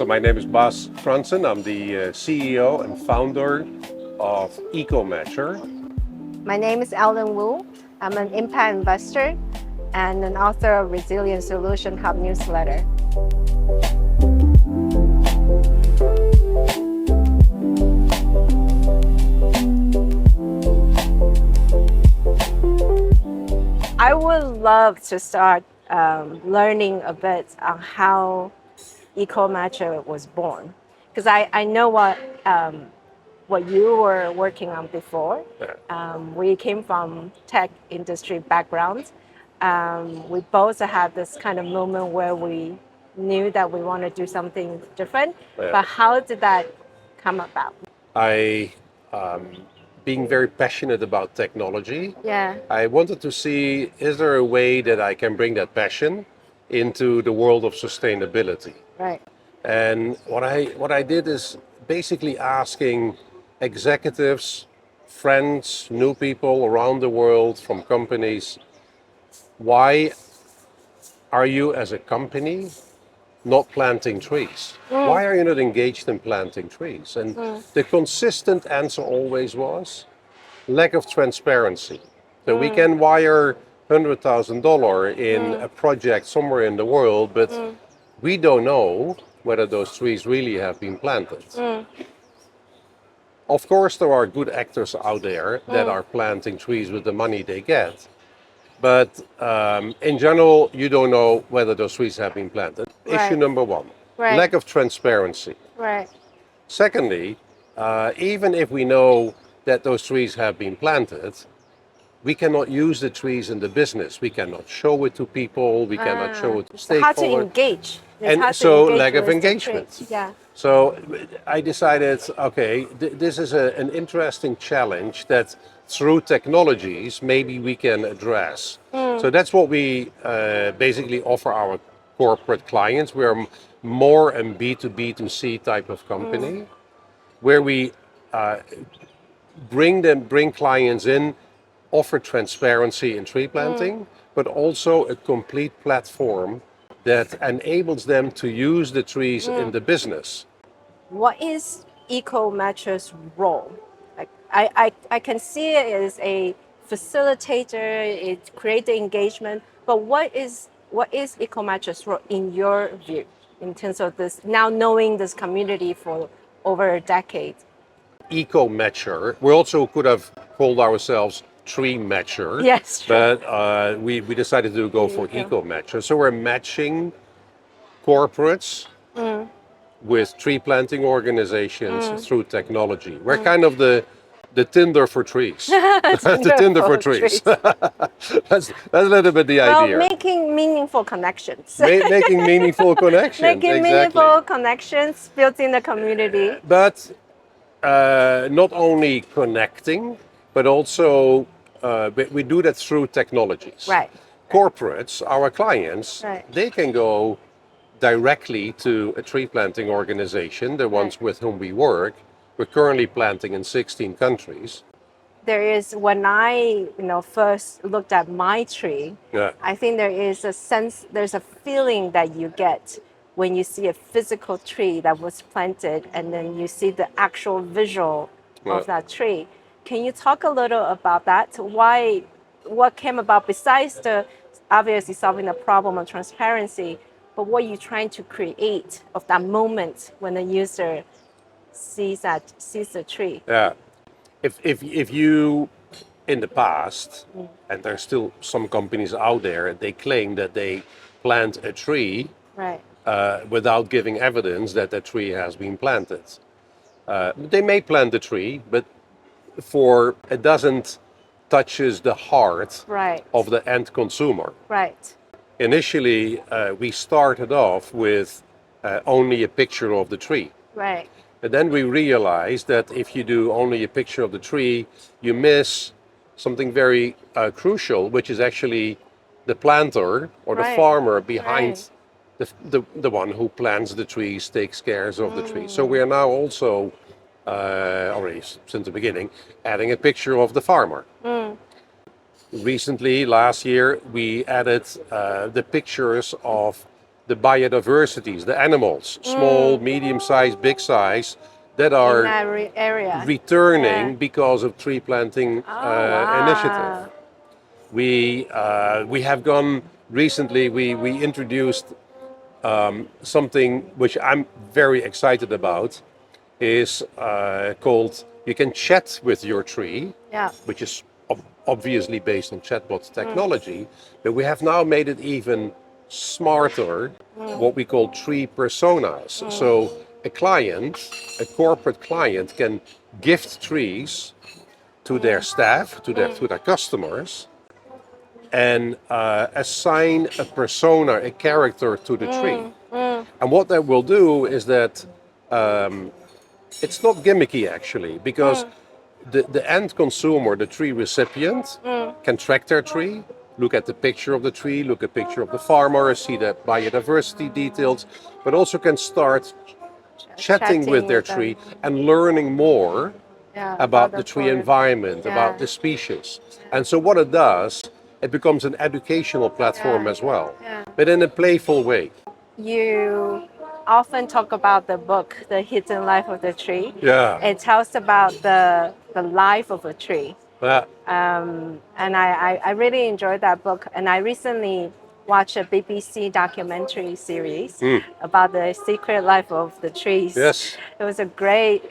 My name is Bas Fransen. I'm the CEO and founder of EcoMatcher. My name is Ellen Wu. I'm an impact investor and an author of Resilient Solution Hub newsletter. I would love to start learning a bit on how EcoMatcher was born, because I know what you were working on before. We came from tech industry backgrounds. We both had this kind of moment where we knew that we want to do something different. But how did that come about? Being very passionate about technology, Yeah. I wanted to see, is there a way that I can bring that passion into the world of sustainability? Right. And what I did is basically asking executives, friends, new people around the world from companies, why are you as a company not planting trees? Why are you not engaged in planting trees? And the consistent answer always was lack of transparency. So we can wire $100,000 in a project somewhere in the world, but we don't know whether those trees really have been planted. Of course, there are good actors out there that are planting trees with the money they get. But in general, you don't know whether those trees have been planted. Right. Issue number one, lack of transparency. Right. Secondly, even if we know that those trees have been planted, we cannot use the trees in the business. We cannot show it to people. We cannot show it to stakeholders. How to engage? And so lack of engagement. Yeah. So I decided, okay, this is an interesting challenge that through technologies maybe we can address. So that's what we basically offer our corporate clients. We are more a B2B2C type of company where we bring clients in, offer transparency in tree planting, but also a complete platform that enables them to use the trees in the business. What is EcoMatcher's role? Like I can see it as a facilitator, it creates the engagement, but what is EcoMatcher's role in your view in terms of this, now knowing this community for over a decade? EcoMatcher, we also could have called ourselves Tree Matcher, Yes, true. but we decided to go for EcoMatcher. So we're matching corporates with tree planting organizations through technology. We're kind of the Tinder for trees. The Tinder for trees. That's a little bit the idea. Making meaningful connections. Making meaningful connections. Making meaningful connections, building the community. But not only connecting, but also we do that through technologies. Right. Corporates, our clients, Right. they can go directly to a tree planting organization, the ones with whom we work. We're currently planting in 16 countries. There is, when I first looked at my tree, I think there is a sense, there's a feeling that you get when you see a physical tree that was planted and then you see the actual visual of that tree. Can you talk a little about that? What came about besides the obviously solving the problem of transparency, but what you're trying to create of that moment when the user sees the tree? Yeah. If you, in the past, and there's still some companies out there, they claim that they plant a tree Right. Without giving evidence that the tree has been planted. They may plant the tree, but it doesn't touches the heart Right. of the end consumer. Right. Initially, we started off with only a picture of the tree. Right. And then we realized that if you do only a picture of the tree, you miss something very crucial, which is actually the planter or the farmer behind the one who plants the trees, takes care of the trees. So we are now also, already since the beginning, adding a picture of the farmer. Recently, last year, we added the pictures of the biodiversities, the animals, small, medium size, big size, that are in that area. returning because of tree planting initiative. Wow. We have gone recently. We introduced something which I'm very excited about. Is called, you can chat with your tree, Yeah. which is obviously based on chatbot technology, but we have now made it even smarter, what we call tree personas. So a client, a corporate client, can gift trees to their staff, to their customers, and assign a persona, a character to the tree. And what that will do is that it's not gimmicky actually, because the end consumer, the tree recipient, can track their tree, look at the picture of the tree, look at the picture of the farmer, see the biodiversity details, but also can start chatting with their them. tree and learning more about the tree forest. environment, about the species. And so what it does, it becomes an educational platform as well, but in a playful way. You often talk about the book, The Hidden Life of the Tree. Yeah. It tells about the life of a tree. Yeah. And I really enjoyed that book. And I recently watched a BBC documentary series about the secret life of the trees. Yes. It was a great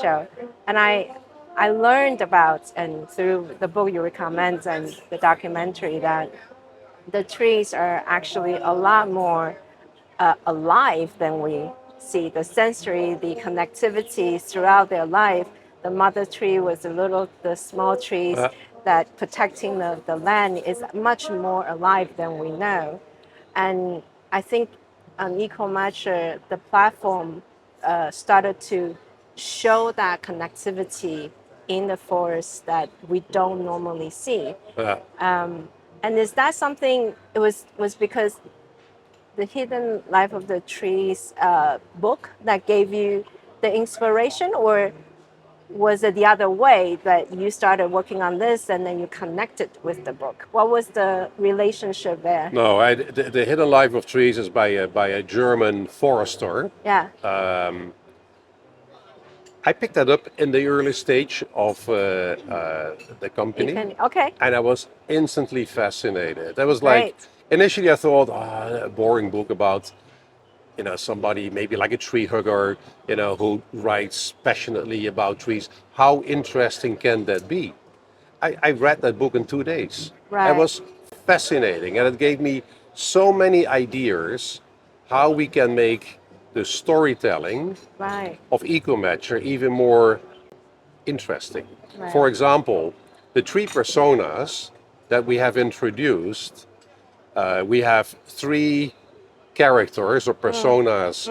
show. And I learned about, and through the book you recommend and the documentary, that the trees are actually a lot more alive than we see. The sensory, the connectivity throughout their life. The mother tree with the small trees that protecting the land is much more alive than we know. And I think on EcoMatcher, the platform started to show that connectivity in the forest that we don't normally see. And is that something, it was because the Hidden Life of the Trees book that gave you the inspiration, or was it the other way that you started working on this and then you connected with the book? What was the relationship there? No, the Hidden Life of Trees is by a German forester. Yeah. I picked that up in the early stage of the company. Okay. And I was instantly fascinated. I was like, Great. initially I thought, a boring book about, somebody maybe like a tree hugger, who writes passionately about trees. How interesting can that be? I read that book in 2 days. Right. It was fascinating, and it gave me so many ideas how we can make the storytelling of EcoMatcher even more interesting. Right. For example, the tree personas that we have introduced, we have 3 characters or personas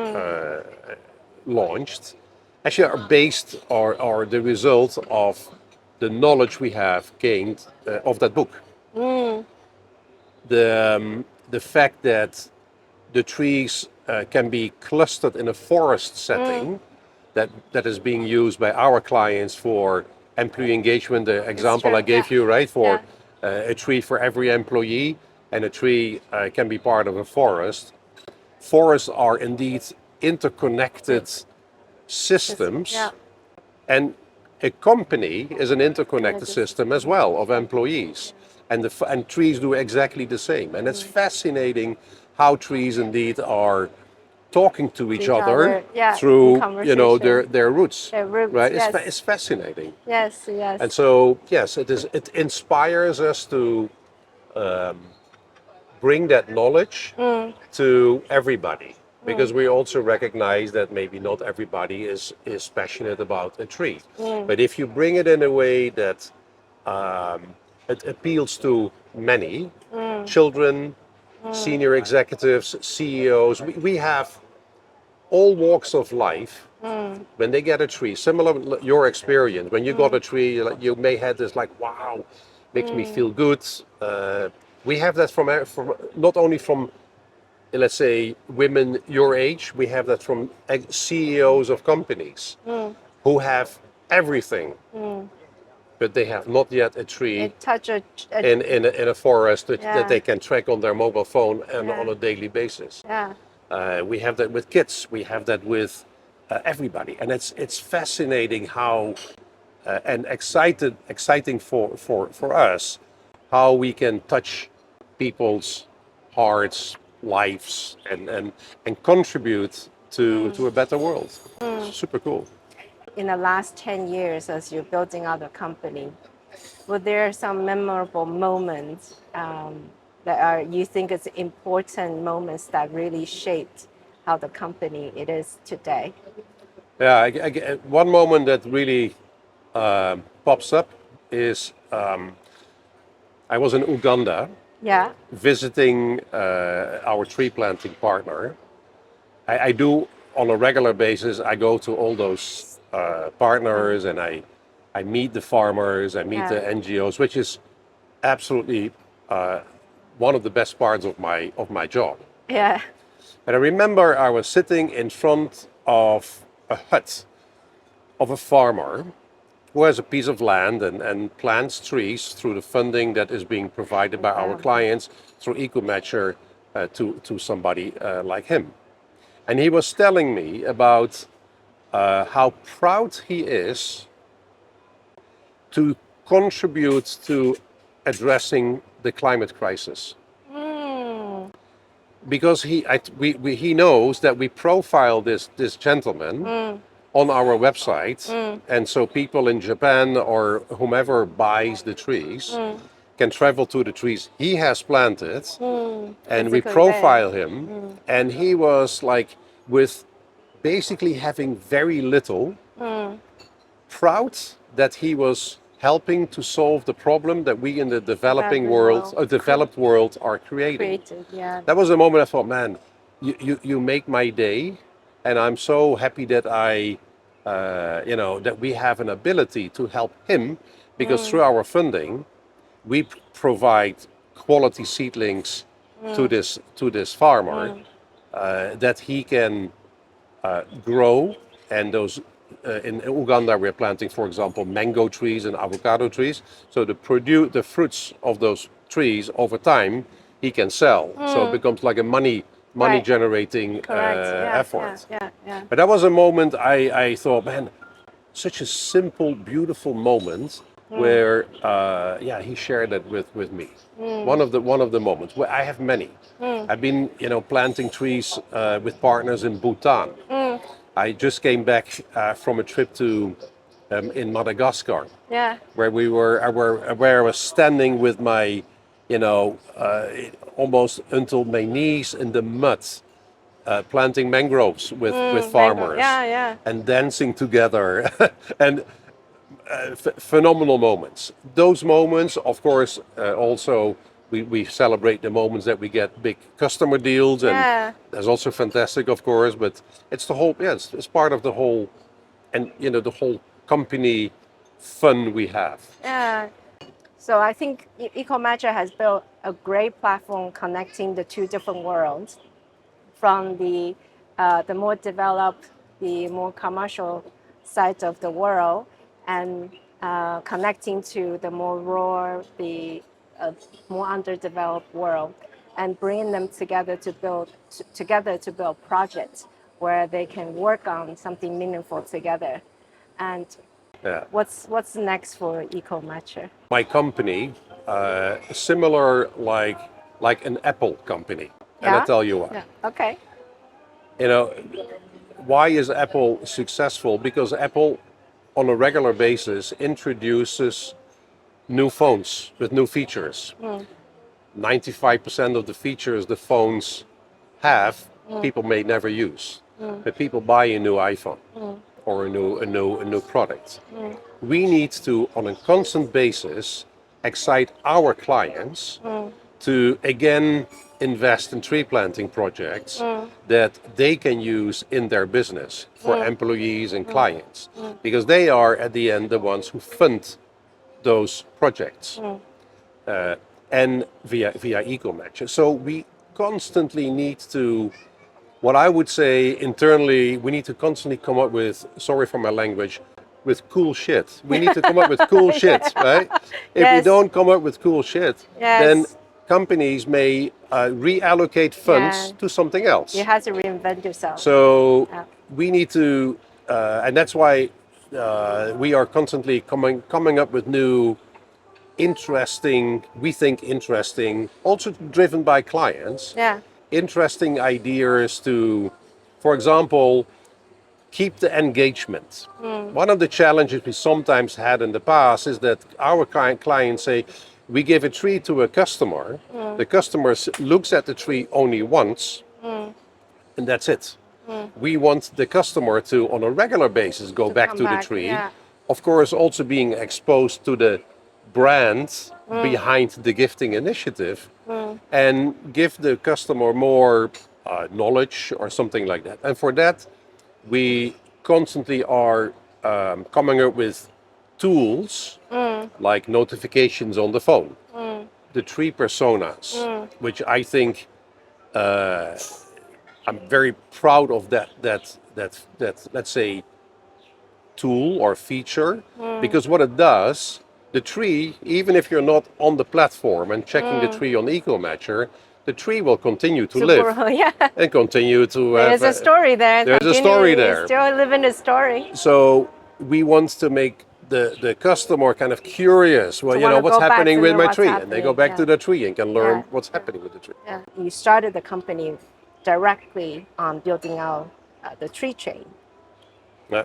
launched, actually are based or are the result of the knowledge we have gained of that book. The fact that the trees can be clustered in a forest setting that is being used by our clients for employee engagement. The example I gave you, right, for a tree for every employee, and a tree can be part of a forest. Forests are indeed interconnected systems, and a company is an interconnected system as well of employees, and trees do exactly the same. And it's fascinating how trees indeed are talking to each other through their roots. Right? It's fascinating. Yes. And so yes, it inspires us to bring that knowledge to everybody, because we also recognize that maybe not everybody is passionate about a tree. But if you bring it in a way that it appeals to many, children, senior executives, CEOs, we have all walks of life. When they get a tree, similar to your experience, when you got a tree, you may have this like, wow, makes me feel good. We have that from not only from, let's say, women your age, we have that from CEOs of companies who have everything, but they have not yet a tree in a forest that they can track on their mobile phone and on a daily basis. We have that with kids. We have that with everybody, and it's fascinating how and exciting for us how we can touch people's hearts, lives, and contribute to a better world. Super cool. In the last 10 years, as you're building out the company, were there some memorable moments that are you think is important moments that really shaped how the company it is today? Yeah, one moment that really pops up is I was in Uganda Yeah. visiting our tree planting partner. I do on a regular basis. I go to all those partners and I meet the farmers, I meet the NGOs, which is absolutely one of the best parts of my job. Yeah. And I remember I was sitting in front of a hut of a farmer who has a piece of land and plants trees through the funding that is being provided by our clients through EcoMatcher to somebody like him. And he was telling me about how proud he is to contribute to addressing the climate crisis. Because he knows that we profile this gentleman on our website, and so people in Japan or whomever buys the trees can travel to the trees he has planted, and we profile him. And he was like, with basically having very little, proud that he was helping to solve the problem that we in the developing world, developed world, are creating. That was a moment I thought, man, you make my day, and I'm so happy that that we have an ability to help him, because through our funding, we provide quality seedlings to this farmer that he can grow, and those. In Uganda, we're planting, for example, mango trees and avocado trees. So the fruits of those trees over time, he can sell. So it becomes like a money generating effort. But that was a moment I thought, man, such a simple, beautiful moment where, he shared that with me. One of the moments. Where I have many. I've been, planting trees with partners in Bhutan. I just came back from a trip to in Madagascar, where where I was standing with my, almost until my knees in the mud, planting mangroves with farmers, and dancing together, and phenomenal moments. Those moments, of course, also. We celebrate the moments that we get big customer deals, and that's also fantastic, of course. But it's the whole, it's part of the whole, and the whole company fun we have. Yeah. So I think EcoMatcher has built a great platform connecting the two different worlds, from the more developed, the more commercial side of the world, and connecting to the more rural, the more underdeveloped world, and bringing them together to build projects where they can work on something meaningful together. And what's next for EcoMatcher? My company, similar like an Apple company, and I'll tell you why. Yeah. Okay. Why is Apple successful? Because Apple, on a regular basis, introduces new phones with new features. 95% of the features the phones have, people may never use. But people buy a new iPhone or a new product. We need to, on a constant basis, excite our clients to again invest in tree planting projects that they can use in their business for employees and clients, because they are at the end the ones who fund those projects and via EcoMatcher. So we constantly need to, what I would say internally, we need to constantly come up with, sorry for my language, with cool shit. We need to come up with cool shit, right? If we don't come up with cool shit, then companies may reallocate funds to something else. You have to reinvent yourself. So we need to, and that's why we are constantly coming up with new, interesting, we think interesting, also driven by clients, interesting ideas to, for example, keep the engagement. One of the challenges we sometimes had in the past is that our clients say, we give a tree to a customer, the customer looks at the tree only once, and that's it. We want the customer to, on a regular basis, go back to the tree. Of course, also being exposed to the brand behind the gifting initiative, and give the customer more knowledge or something like that. And for that, we constantly are coming up with tools like notifications on the phone, the tree personas, which I think I'm very proud of that let's say tool or feature, because what it does, the tree, even if you're not on the platform and checking the tree on EcoMatcher, the tree will continue to live grow, and continue to there's a story there. There's a story there. Still living a story. So we want to make the customer kind of curious. Well, you know, what's happening with my tree? And they go back to the tree and can learn what's happening with the tree. You started the company directly on building out the tree chain.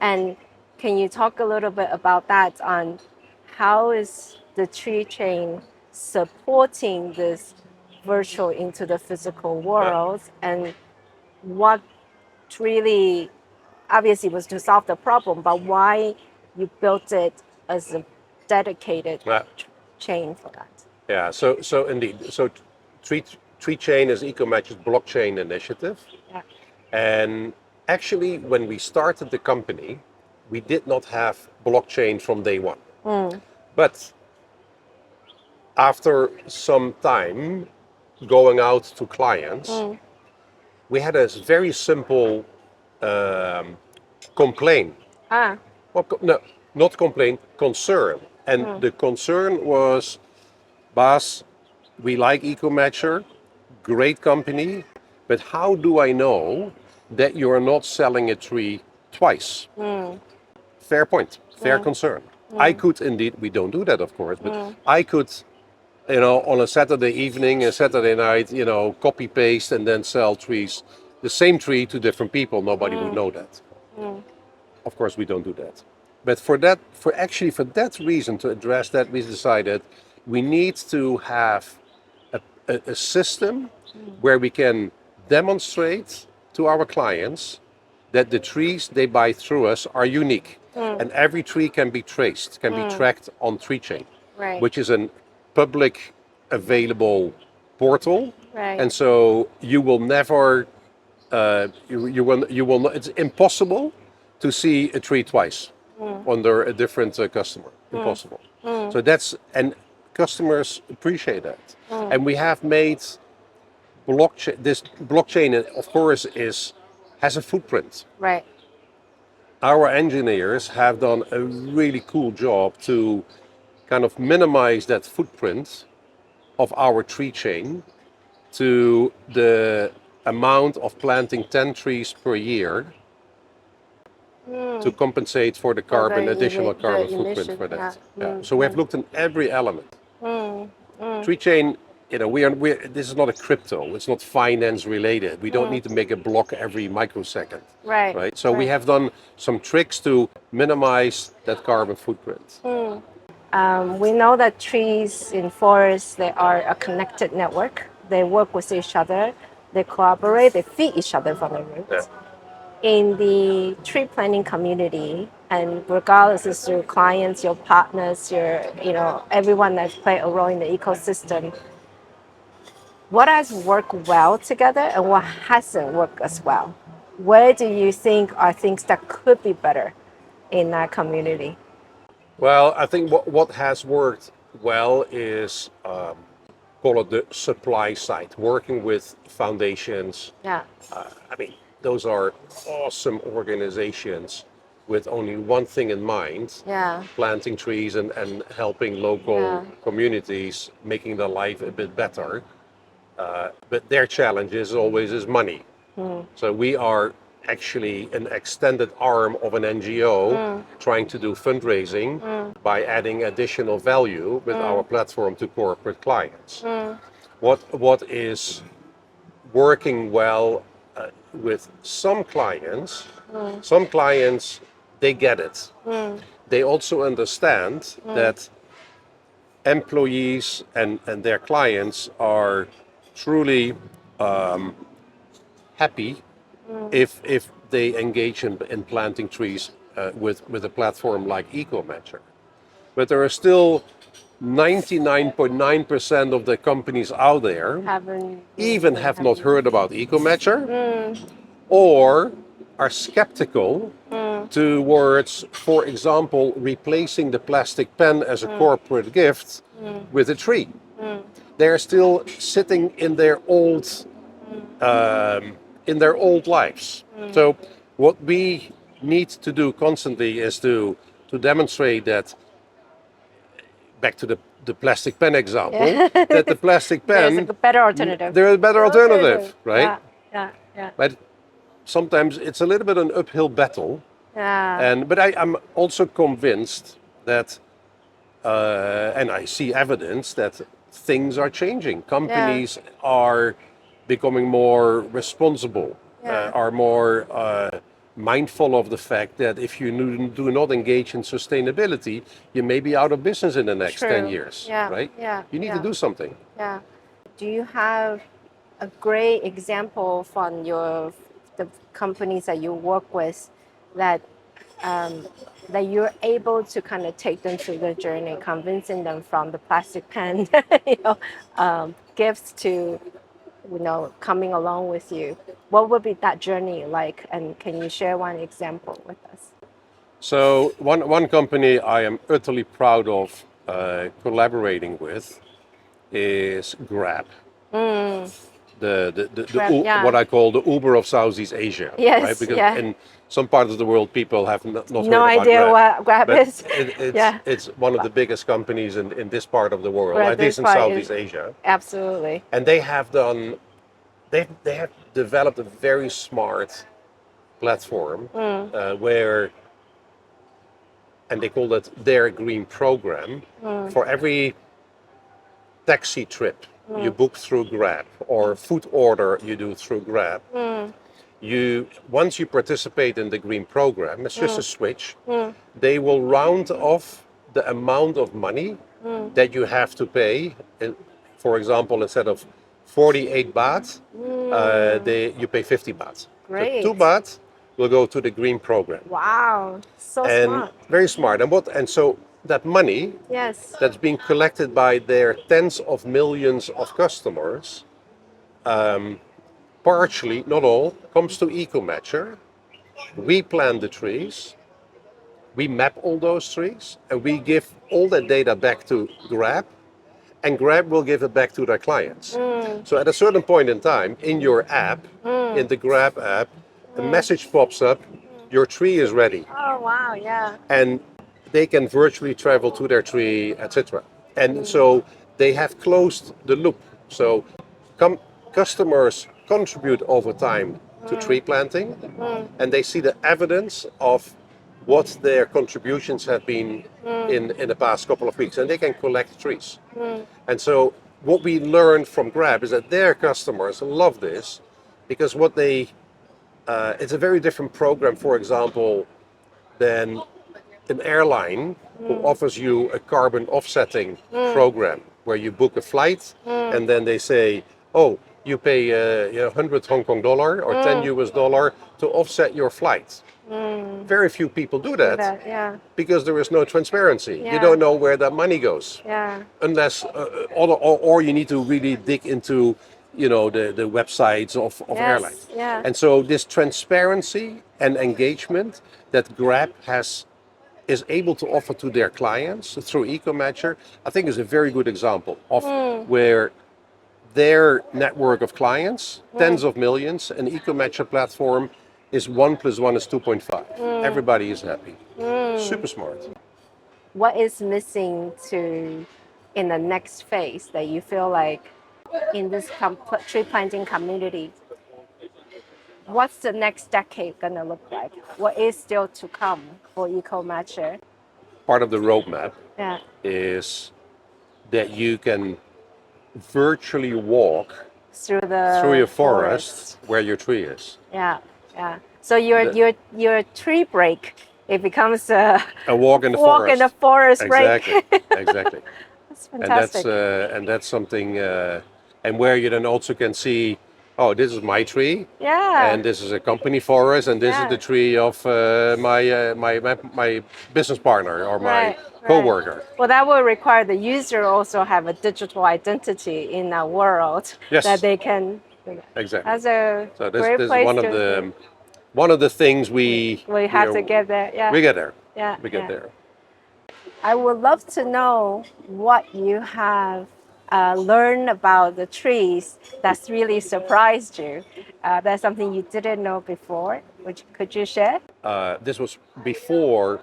And can you talk a little bit about that, on how is the tree chain supporting this virtual into the physical world, and what really, obviously was to solve the problem, but why you built it as a dedicated chain for that? Yeah, so indeed. So Tree Chain is EcoMatcher's blockchain initiative. And actually, when we started the company, we did not have blockchain from day one. But after some time going out to clients, we had a very simple complaint. Well, no, not complaint, concern. And the concern was, Bas, we like EcoMatcher, great company, but how do I know that you are not selling a tree twice? Fair point, fair concern. I could indeed, we don't do that of course, but I could, you know, on a Saturday evening, a Saturday night, you know, copy paste and then sell trees, the same tree to different people. Nobody would know that. Of course we don't do that. But for that reason, to address that, we decided we need to have a system where we can demonstrate to our clients that the trees they buy through us are unique. And every tree can be traced, can be tracked on Tree Chain, which is a public available portal. And so you will never, you will not, it's impossible to see a tree twice under a different customer. Impossible. So that's, and customers appreciate that. And we have made blockchain, this blockchain of course has a footprint. Our engineers have done a really cool job to kind of minimize that footprint of our tree chain to the amount of planting 10 trees per year to compensate for the carbon, additional carbon footprint for that. So we have looked at every element. Tree chain, you know, this is not a crypto, it's not finance related. We don't need to make a block every microsecond. Right? So we have done some tricks to minimize that carbon footprint. We know that trees in forests, they are a connected network. They work with each other, they collaborate, they feed each other from the roots. In the tree planting community, and regardless of your clients, your partners, everyone that's played a role in the ecosystem, what has worked well together and what hasn't worked as well? Where do you think are things that could be better in that community? Well, I think what has worked well is, call it the supply side, working with foundations. I mean, those are awesome organizations with only one thing in mind, planting trees and helping local communities, making their life a bit better. But their challenge is always is money. So we are actually an extended arm of an NGO trying to do fundraising by adding additional value with our platform to corporate clients. What is working well with some clients, they get it. They also understand that employees and their clients are truly happy if they engage in planting trees with a platform like EcoMatcher. But there are still 99.9% of the companies out there even have not heard about EcoMatcher or are skeptical towards, for example, replacing the plastic pen as a corporate gift with a tree. They're still sitting in their old lives. So what we need to do constantly is to demonstrate that, back to the plastic pen example, that the plastic pen, there's a better alternative. There's a better alternative, right? Yeah. But sometimes it's a little bit an uphill battle. But I'm also convinced that, and I see evidence that things are changing. Companies are becoming more responsible, are more mindful of the fact that if you do not engage in sustainability, you may be out of business in the next 10 years, right? You need to do something. Do you have a great example from the companies that you work with that that you're able to kind of take them through the journey, convincing them from the plastic pen, gifts to, coming along with you? What would be that journey like? And can you share one example with us? So one company I am utterly proud of collaborating with is Grab. What I call the Uber of Southeast Asia, right? Because in some parts of the world, people have not heard about idea Grab. what Grab is. It's one of the biggest companies in this part of the world, at least in Southeast Asia. Absolutely. And they have developed a very smart platform where, and they call it their green program. For every taxi trip you book through Grab or food order you do through Grab, once you participate in the green program, it's just a switch. They will round off the amount of money that you have to pay. For example, instead of 48 baht, you pay 50 baht. Great. So 2 baht will go to the green program. Wow, smart. Very smart. And so that money that's being collected by their tens of millions of customers, partially, not all, comes to EcoMatcher. We plant the trees, we map all those trees, and we give all that data back to Grab, and Grab will give it back to their clients. So at a certain point in time, in your app, in the Grab app, a message pops up, your tree is ready. Oh, wow, yeah. And they can virtually travel to their tree, etc. And so they have closed the loop. So customers contribute over time to tree planting, and they see the evidence of what their contributions have been in the past couple of weeks, and they can collect trees. And so what we learned from Grab is that their customers love this, because it's a very different program, for example, than an airline who offers you a carbon offsetting program where you book a flight and then they say, oh, you pay 100 Hong Kong dollar or 10 US dollar to offset your flight. Very few people do that, because there is no transparency. You don't know where that money goes, unless or you need to really dig into the websites of airlines. And so this transparency and engagement that Grab is able to offer to their clients through EcoMatcher, I think is a very good example of where their network of clients, tens of millions, an EcoMatcher platform is 1 + 1 is 2.5. Everybody is happy. Super smart. What is missing in the next phase that you feel like in this tree planting community? What's the next decade gonna look like? What is still to come for EcoMatcher? Part of the roadmap Yeah. is that you can virtually walk Through through the your forest where your tree is. Yeah, yeah. So your tree break, it becomes a walk in the walk forest. in the forest Exactly, break. exactly. That's fantastic. And that's something, and where you then also can see, oh, this is my tree, Yeah. and this is a company forest, and this is Yeah. the tree of my business partner or my Right, coworker. Well, that will require the user also have a digital identity in a world that Yes, they can. exactly. That's a So great this is place to. one of the things we have to get there. Yeah. we get there. Yeah. We get there. I would love to know what you have learned about the trees that's really surprised you. That's something you didn't know before. Which could you share? This was before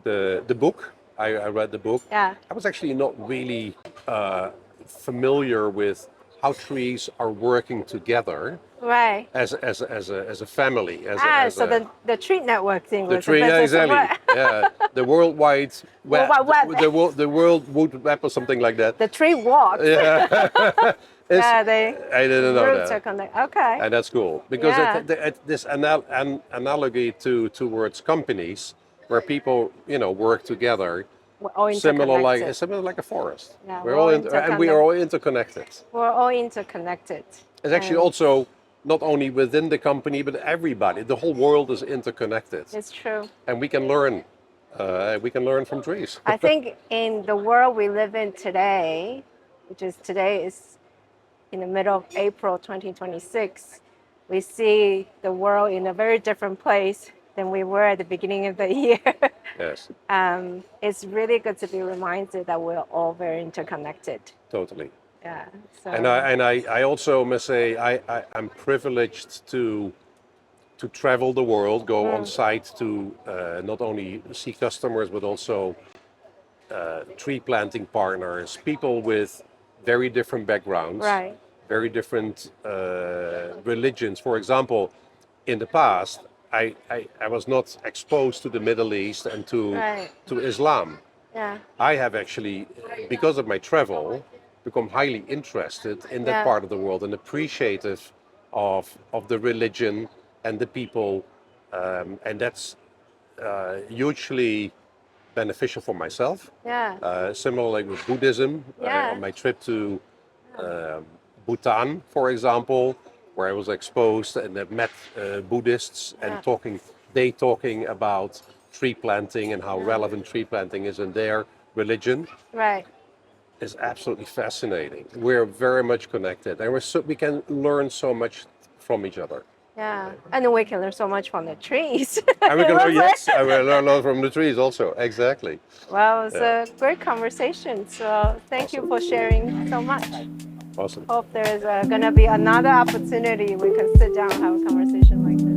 the book. I read the book. Yeah. I was actually not really familiar with how trees are working together Right. as a family. So the tree network thing The was tree, a yeah, business. exactly. Yeah, the worldwide web, World Wide Web. the world wood web or something like that. The tree walks. Yeah, Yeah, they I didn't know roots that. are connected. Okay. And that's cool because Yeah. this analogy towards companies where people work together, We're all interconnected. similar like a forest. Yeah, We're all and we are all interconnected. We're all interconnected. It's actually also not only within the company but everybody. The whole world is interconnected. It's true. And we can learn. We can learn from trees. I think in the world we live in today, which is today is in the middle of April 2026, we see the world in a very different place than we were at the beginning of the year. Yes. It's really good to be reminded that we're all very interconnected. Totally. Yeah. So. And I also must say I'm privileged to travel the world, go on site to not only see customers but also tree planting partners, people with very different backgrounds, Right. very different religions. For example, in the past, I was not exposed to the Middle East and to Islam. Yeah. I have actually, because of my travel, become highly interested in that part of the world and appreciative of the religion and the people, and that's hugely beneficial for myself. Yeah. Similar like with Buddhism, on my trip to Bhutan, for example, where I was exposed and I met Buddhists and talking about tree planting and how relevant tree planting is in their religion. Right. Is absolutely fascinating. We're very much connected, and we can learn so much from each other. Yeah, and we can learn so much from the trees. And we can learn, yes, and we learn a lot from the trees also. Exactly. Well, it's a great conversation. So thank you for sharing so much. Awesome. Hope there's going to be another opportunity we can sit down and have a conversation like this.